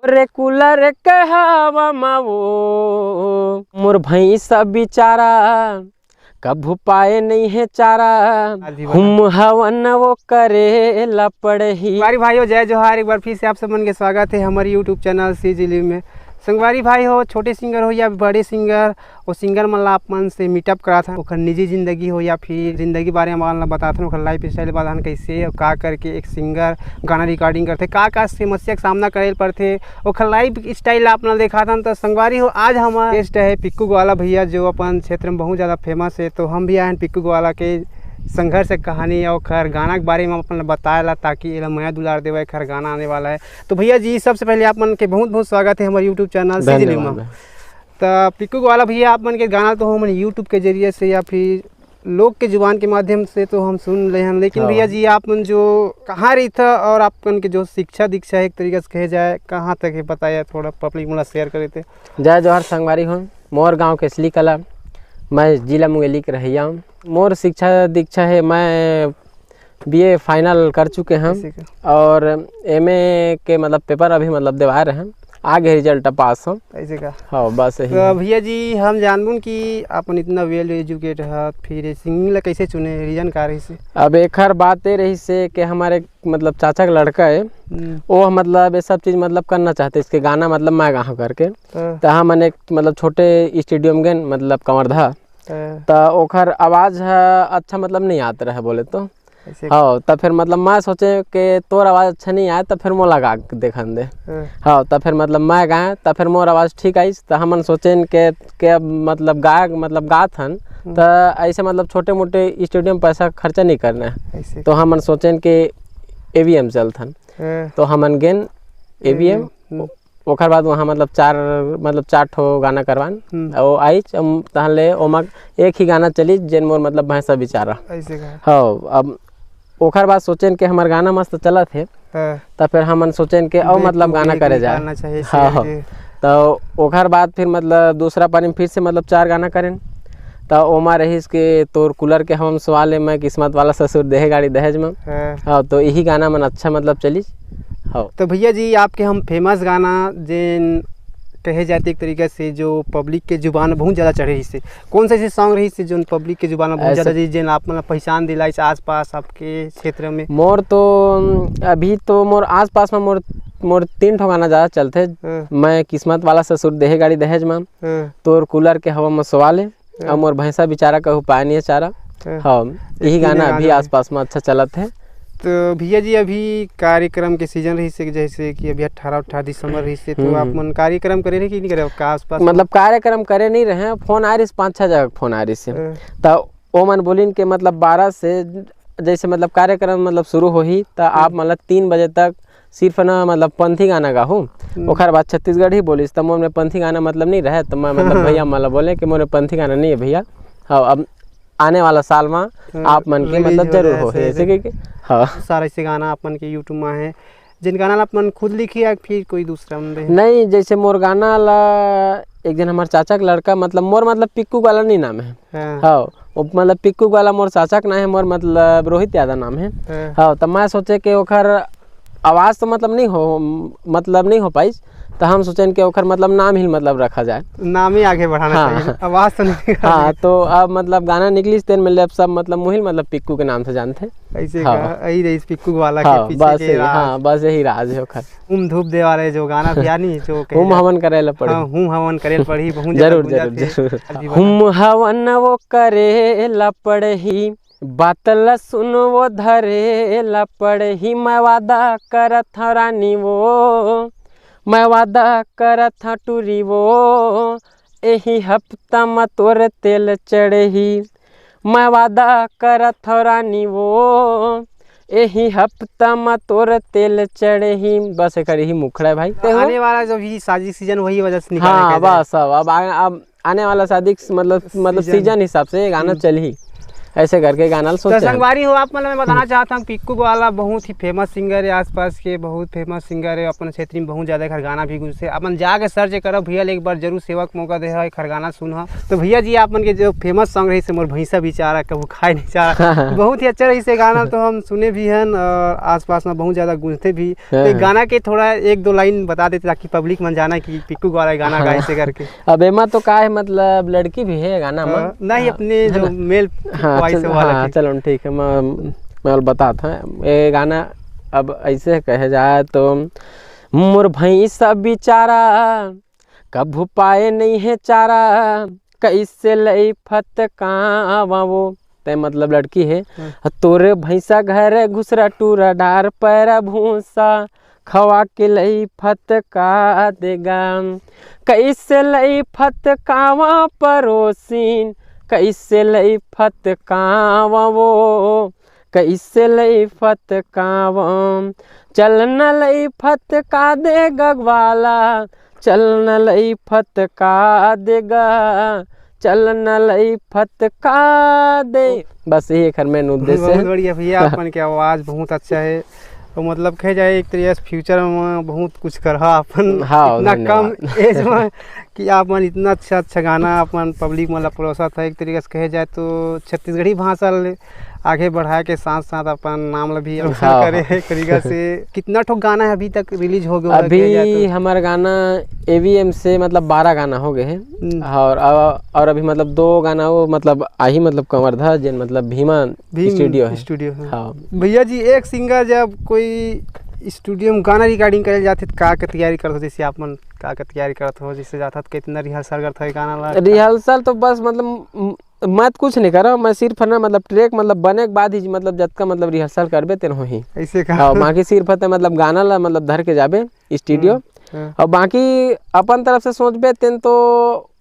रे कूलर के हवा में वो मोर भैंसा बेचारा कभू पाए नहीं है चारा। हम हवन वो करे लपड़ही। संगवारी भाई हो जय जोहार, एक बार फिर से आप सबन के स्वागत है हमारे यूट्यूब चैनल CG में। संगवारी भाई हो, छोटे सिंगर हो या बड़े सिंगर, वो सिंगर मन ला अपन से मीटअप करा था। ओखर निजी जिंदगी हो या फिर जिंदगी बारे में मन ला बताते हैं, लाइफ स्टाइल बताते कैसे और का करके एक सिंगर गाना रिकॉर्डिंग करते, का समस्या का सामना करे पड़ते, ओखर लाइफ स्टाइल अपना देखा था। तो संगवारी हो, आज हमारा गेस्ट है पिक्कू ग्वाला भैया, जो अपन क्षेत्र में बहुत ज़्यादा फेमस है। तो हम भी आए हैं पिक्कू ग्वाला के संघर्ष कहानी और खर गाना के बारे में अपन बताया ताकि ये मया दुलार देवे। खर गाना आने वाला है। तो भैया जी, सबसे पहले आप मन के बहुत बहुत स्वागत है हमारे यूट्यूब चैनल CG में। तो पिक्कू ग्वाला भैया, आप मन के गाना तो हम यूट्यूब के जरिए से या फिर लोग के जुबान के माध्यम से तो हम सुन रहे हैं, लेकिन भैया जी आप मन जो कहाँ रही था और आप मन के जो शिक्षा दीक्षा एक तरीके से कहे जाए कहाँ तक है, बताया थोड़ा पब्लिक में शेयर करे थे। जय जोहार संगवारी हो, मोर गाँव के असली कला, मैं जिला मुंगेली के रहिया हूँ। मोर शिक्षा दीक्षा है, मैं BA फाइनल कर चुके हैं और MA के मतलब पेपर अभी मतलब दिवा रहे हैं, आगे रिजल्ट पास हो ऐसे का। हाँ बस यही। तो भैया जी हम जानूँ कि अपन इतना वेल एजुकेट है, फिर सिंगिंग ला कैसे चुने, रीजन का रही से? अब एक हर बात ये रही से कि हमारे मतलब चाचा का लड़का है, वो मतलब ये सब चीज़ मतलब करना चाहते, इसके गाना मतलब मैं गाँव करके। तो हम एक मतलब छोटे स्टेडियम गए मतलब कंवरधा, तो ओखर आवाज़ है अच्छा मतलब नहीं आता रहे बोले तो। हाँ, तो फिर मतलब मैं सोचे कि तोर आवाज़ अच्छा नहीं आए, तो फिर मोला गा देखन दे। हाँ, तो फिर मतलब मैं गाए, तो फिर मोर आवाज़ ठीक आई। तो हमन सोचें कि अब मतलब गात हन, तो ऐसे मतलब छोटे मोटे स्टेडियम पैसा खर्चा नहीं करना है। तो हमन सोचें कि AVM चलथन, तो हमन गेन AVM। ओकर बाद वहाँ मतलब चार ठो गाना करवान वो आई तहले ओमा एक ही गाना चली जेन मोर मतलब भैंसा बेचारा। हाँ, अब ओकर बाद सोचें कि हमार गाना मस्त चला थे, तो फिर हमन सोचें कि और मतलब गाना करे जाए। हाँ, तो ओकर बाद फिर मतलब दूसरा पानी में फिर से मतलब 4 गाना करें। तो ओमा रहीस के तोर कूलर के हम सवाल है, मैं किस्मत वाला ससुर देहे गाड़ी दहेज में। हाँ, तो यही गाना मन अच्छा मतलब चली। हाँ, तो भैया जी आपके हम फेमस गाना जिन कहे जाते एक तरीके से जो पब्लिक के जुबान बहुत ज़्यादा चढ़े रही से, कौन सा ऐसे सॉन्ग रही से जो पब्लिक के जुबान में बहुत ज़्यादा जिन आप मतलब पहचान दिलाई आस पास आपके क्षेत्र में? मोर तो अभी तो मोर आस पास में मोर 3 ठो गाना ज़्यादा चलते। मैं किस्मत वाला ससुर देहे गाड़ी दहेज में, तोर कूलर के हवा में सवाल है, और मोर भैंसा बेचारा कहूँ पाए नहीं चारा। हाँ, यही गाना अभी आस पास में अच्छा चलत है। तो भैया जी अभी कार्यक्रम के सीजन रही से, जैसे कि अभी 18 दिसंबर रही से, तो आप मन कार्यक्रम करे रहे कि नहीं करे आपका आस पास? मतलब कार्यक्रम करे नहीं रहे, फोन आ रही 5-6 जगह फोन आ रही से। तो वो मन बोलिन के मतलब 12 से जैसे मतलब कार्यक्रम मतलब शुरू हो ही, तो आप मतलब 3 बजे तक सिर्फ ना मतलब पंथी गाना गाहूँ। ओकर बाद छत्तीसगढ़ ही बोलिस, तो मोर में पंथी गाना मतलब नहीं रहे। तो मैं मतलब भैया मतलब बोले कि मोर पंथी गाना नहीं है भैया। हाँ, अब आने वाला साल में आप मन के मतलब जरूर हो ऐसे कि। हाँ, सारा ऐसे गाना अपन के यूट्यूब में है जिन गाना आप मन खुद लिखी या फिर कोई दूसरा नहीं? जैसे मोर गाना ला एक दिन हमारे चाचा का लड़का मतलब मोर मतलब पिक्कू ग्वाला नहीं नाम है। हाँ, वो मतलब पिक्कू ग्वाला मोर चाचा का नाम है, मोर मतलब रोहित यादव नाम है। हाँ, तो मैं सोचे कि ओखर आवाज़ तो मतलब नहीं हो पाई, तो हम सोचें कि ओखर मतलब नाम ही मतलब रखा जाए, नाम ही आगे बढ़ाना चाहिए, आवाज़ तो नहीं। हाँ, तो अब मतलब गाना निकली तेन में अब सब मतलब मुहिल मतलब पिक्कू के नाम से जानते ऐसे। हाँ, यही रही पिक्कू वाला के पीछे बस के राज। हाँ, बस यही राज है ओखर। धूप दे वाले जो गाना पिया नहीं जो हुम हवन करेला पड़ी। हाँ, हुम हवन करेला पड़ी बहुत जरूर। हुम हवन वो करेला पड़ी, बातल सुन वो धरेला पड़ी, मैं वादा करत हूँ रानी वो, मैं वादा करत हूँ टूरी वो, यही हफ्ता में तोर तेल चढ़ही, मैं वादा करत हूँ रानी वो, यही हफ्ता में तोर तेल चढ़ही। बस एक ही मुखड़ा है भाई। आने वाला जो भी शादी सीजन वही वजह से निकाल। हाँ, बस अब आने वाला शादी मतलब सीजन हिसाब से गाना चल ही। ऐसे करके गाना तो सोचे। संगवारी हो आप, मतलब मैं बताना चाहता हूँ पिक्कू ग्वाला बहुत ही फेमस सिंगर है, आसपास के बहुत फेमस सिंगर है, अपन क्षेत्र में बहुत ज़्यादा खरगाना भी गुजसे। अपन जाके सर्च करब भैया, एक बार जरूर सेवा के मौका दे है खरगाना सुन। तो भैया जी अपन के जो फेमस सॉन्ग रही से मोर भैंसा बेचारा कबू खाए नहीं चाह बहुत ही अच्छा रही से गाना, तो हम सुने भी हैं और आसपास में बहुत ज़्यादा गूंजते भी। तो गाना के थोड़ा 1-2 लाइन बता देते ताकि पब्लिक मन जाना कि पिक्कू ग्वाला गाना गाए से करके। अब एमा तो का है मतलब लड़की भी है गाना में, नहीं अपने जो मेल वॉइस वाला। चलो ठीक है, मैं बताता हूँ ये गाना। अब ऐसे कहे जाए तो मोर भैंसा बेचारा कभू पाए नहीं है चारा, कैसे लई फतकावा वो, ते मतलब लड़की है। तोरे भैंसा घर घुसरा टूरा डार पैरा भूसा खवा के लई फतका देगा, कैसे लई फतकावा परोसीन, कैसे लई फतकावा वो, कैसे लई फतकावा, चल न लई फतका दे गगवाला, चल न लई फतका देगा, चल न लई फतका दे। बस यही खर में उद्देश्य है। बहुत बढ़िया भैया, अपन की आवाज़ बहुत अच्छा है। तो मतलब कहे जाए एक तरीके से फ्यूचर में बहुत कुछ करहा अपन। हाँ, इतना कम एज में कि अपन इतना अच्छा गाना अपन पब्लिक मतलब परोसा था। एक तरीके से कहे जाए तो छत्तीसगढ़ी भाषा आगे बढ़ाए के साथ साथ अपन नाम भी हाँ, करे एक तरीका से। कितना ठोक गाना है अभी तक रिलीज हो गया? अभी हमारा गाना AVM से मतलब 12 गाना हो गए हैं और अभी मतलब 2 गाना वो मतलब आई मतलब कंवरधा जिन मतलब भीमा स्टूडियो है। हाँ भैया जी, एक सिंगर जब कोई स्टूडियो में गाना रिकॉर्डिंग करे जाते तो का तैयारी करते हो? जैसे आप मन का तैयारी करते हो जिससे जाता तो कितना रिहर्सल करते हो गाना? रिहर्सल तो बस मतलब मैं कुछ नहीं कर रहा हूँ, मैं सिर्फ ना मतलब ट्रैक मतलब बने के बाद ही मतलब जब का मतलब रिहर्सल करबे तेन हो ही ऐसे का। बाकी सिर्फ मतलब गाना ला मतलब धर के जाबे स्टूडियो और बाकी अपन तरफ से सोचबे तेन तो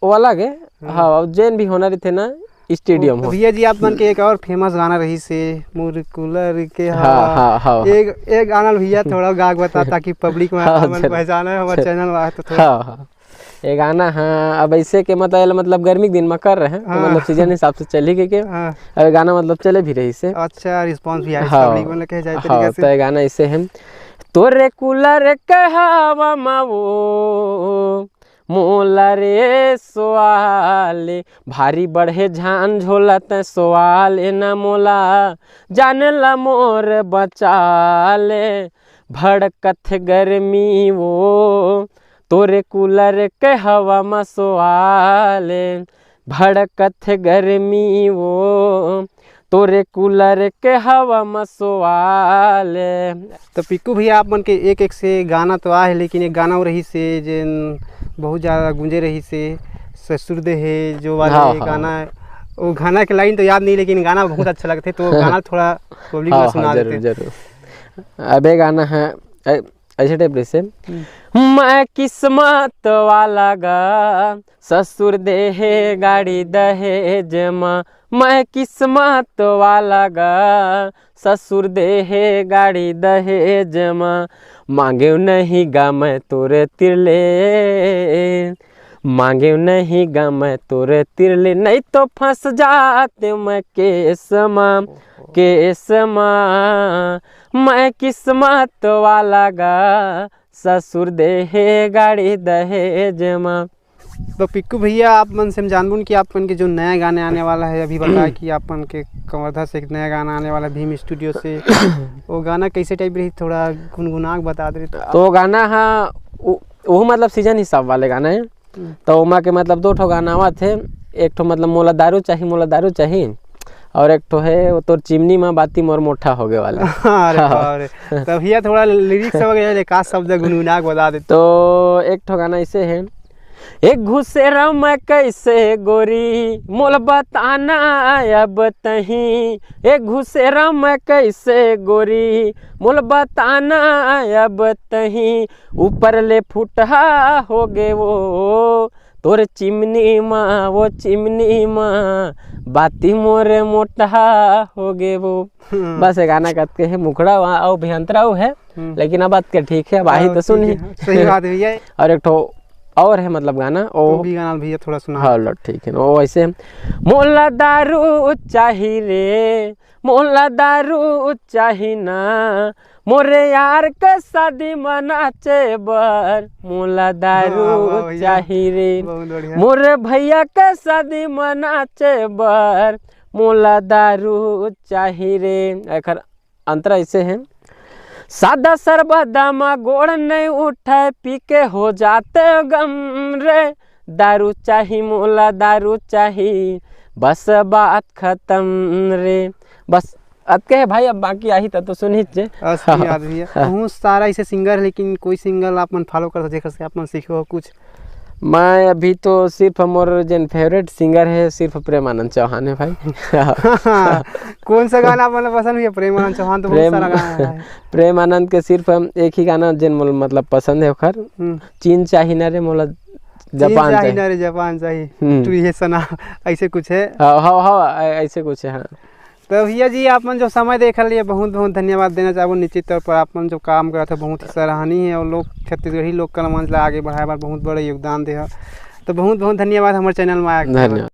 वो अलग है। हाँ जैन भी होना थे ना स्टेडियम हो। भैया जी आप मन के एक और फेमस गाना रही से मोर कूलर के। हाँ एक गाना भैया थोड़ा गा बता ताकि पब्लिक में पहचाना है हमारे चैनल में तो थोड़ा। हाँ ये गाना। हाँ अब ऐसे के मतलब गर्मी के दिन में कर रहे हैं तो मतलब सीजन हिसाब से चली गई के अब गाना मतलब चले भी रही से अच्छा रिस्पांस भी आया पब्लिक में कहे जाए तरीके से। तो ये गाना ऐसे है तोरे कूलर के हवा में वो मोला रे सोआले भारी बढ़े झान झोला ते सोआले न मोला जान ला मोर बचाले भड़कत गर्मी वो तोरे कूलर के हवा में सोआले भड़कत गर्मी वो तोरे कूलर के हवा में सोआले। तो पिक्कू भैया आप मन के एक से गाना तो आ है लेकिन एक गाना रही से जिन बहुत ज़्यादा गूंजे रही से ससुर दे है जो वाले गाना वो गाना के लाइन तो याद नहीं लेकिन गाना बहुत अच्छा लगता है तो गाना थोड़ा पब्लिक में सुना देते। जरूर अबे गाना है ऐसे टाइप से मैं किस्मत वाला गा ससुर दे है गाड़ी दहेज माँ मैं किस्मत वाला गा ससुर दे है गाड़ी दहेज माँ मांगे नहीं गा मैं तोरे तिरले मांगे नहीं गा मैं तोरे तिरले नहीं तो फंस जाते मैं केस माँ मैं किस्मत वाला गा ससुर दे है गाड़ी दहेज माँ। तो पिक्कू भैया आप मन से हम जानबून कि आप मन के जो नया गाने आने वाला है अभी बताया कि आप मन के कंवरधा से एक नया गाना आने वाला भीम स्टूडियो से वो गाना कैसे टाइप रही थोड़ा गुनगुना बता दे। तो गाना हाँ वो मतलब सीजन हिसाब वाले गाना है तो उमा के मतलब 2 ठो गाना हुआ थे। एक ठो मतलब मोला दारू चाहिए और एक तो है वो तो चिमनी में बाती मोर मोटा हो गए वाला। अरे तो भैया थोड़ा लिरिक्स वगैरह का शब्द गुनगुना बता दे। तो एक ठो गाना ऐसे है एक घुसेरा मैं कैसे गोरी मोल बताना अब तही एक घुसेरा मैं कैसे गोरी मोल बताना अब तही ऊपर ले फुटहा हो गए वो तोरे चिमनी माँ वो चिमनी माँ बाती मोरे मोटा हो गए वो। बस ये गाना कहते हैं मुखड़ा वहाँ और अभियंतरा है लेकिन अब बात क्या ठीक है भाई तो सुनी सही बात है भैया। और एक ठो और है मतलब गाना तो वो भी गाना भैया थोड़ा सुना। हाँ लो ठीक है वो ऐसे मोला दारू चाही रे मोला दारू चाही ना मोरे यार के शादी मनाचे बर मोला वाह, दारू वाह भैया, चाही रे बहुत बढ़िया। मोरे भैया के शादी मनाचे बर मोला दारू चाही रे। एकर अंतर ऐसे है सादा सरबदामा गोड़ नहीं उठे पी के हो जाते गम रे दारू चाही मोला दारू चाही बस बात खत्म रे बस अब के है भाई अब बाकी आई तो सुनी जे असली याद भैया बहुत सारा ऐसे सिंगर है, लेकिन कोई सिंगर आपन फॉलो कर जेकर से आपन सीखो हो कुछ। मैं अभी तो सिर्फ मोर जन फेवरेट सिंगर है सिर्फ प्रेमानंद चौहान है भाई। कौन सा गाना आपको पसंद है? प्रेमानंद चौहान तो बहुत सारा गाना है। प्रेमानंद के सिर्फ एक ही गाना जिन मोल मतलब पसंद है ओखर चीन चाही ना रे मोला जापान चाहिए ना रे जापान चाहिए तू ये सुना ऐसे कुछ है। हाँ ऐसे कुछ है। हाँ तो भैया जी आपन जो समय देखल लिए बहुत बहुत धन्यवाद देना चाहूँ। निश्चित तौर पर आपन जो काम करा था बहुत ही सराहनीय है और लोग छत्तीसगढ़ी लोक कला मंच ला आगे बढ़ाए बार बहुत बड़ा योगदान दे। तो बहुत बहुत धन्यवाद हमारे चैनल में आया। धन्यवाद।